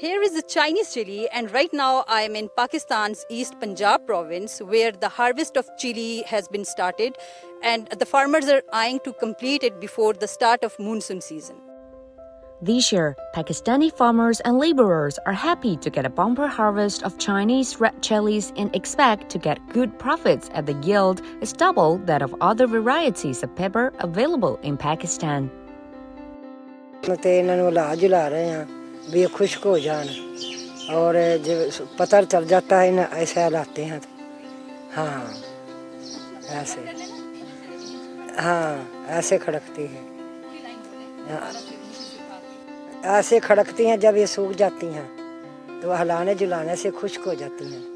Here is the Chinese chili, and right now I am in Pakistan's East Punjab province, where the harvest of chili has been started, and the farmers are eyeing to complete it before the start of monsoon season. This year, Pakistani farmers and laborers are happy to get a bumper harvest of Chinese red chilies and expect to get good profits as the yield is double that of other varieties of pepper available in Pakistan. ਤੇ ਇਹਨਾਂ ਨੂੰ ਲਾ ਜੁਲਾ ਰਹੇ हैं भी ये खुश्क हो जान और जब पता चल जाता है ना ऐसे लाते हैं हाँ ऐसे हाँ ऐसे खड़कती है ऐसे खड़कती हैं जब ये सूख जाती हैं तो हिलाने जुलाने से खुश्क हो जाती हैं.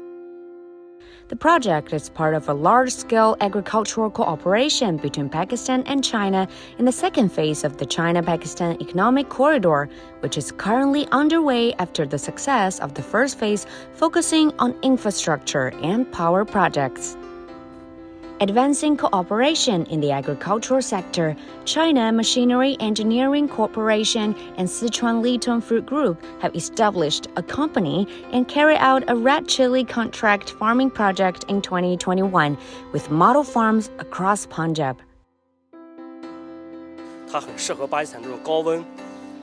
The project is part of a large-scale agricultural cooperation between Pakistan and China in the second phase of the China-Pakistan Economic Corridor, which is currently underway after the success of the first phase, focusing on infrastructure and power projects. Advancing cooperation in the agricultural sector, China Machinery Engineering Corporation and Sichuan Litong Fruit Group have established a company and carried out a red chili contract farming project in 2021 with model farms across Punjab. 它很适合巴基斯坦这种高温，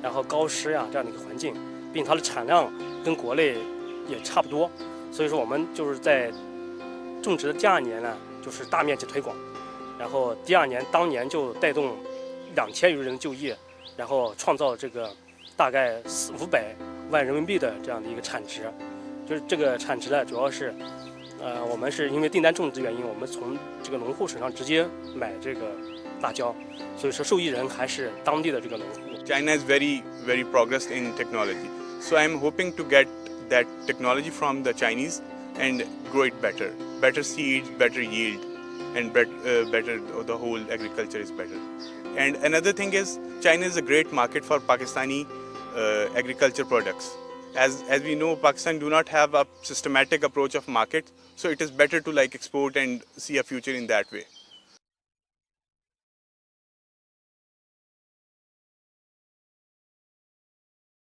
然后高湿呀这样的一个环境，并且它的产量跟国内也差不多，所以说我们就是在种植的第二年呢。就是大面积推广，然后第二年当年就带动2000余人就业，然后创造这个大概500万人民币的这样的一个产值。就是这个产值呢，主要是我们是因为订单种植的原因，我们从这个农户手上直接买这个辣椒，所以说受益人还是当地的这个农户。China is very progressed in technology, so I'm hoping to get that technology from the Chinese and grow it better seeds, better yield, and better the whole agriculture is better. And another thing is China is a great market for Pakistani agriculture products. As we know, Pakistan do not have a systematic approach of market, so it is better to like export and see a future in that way.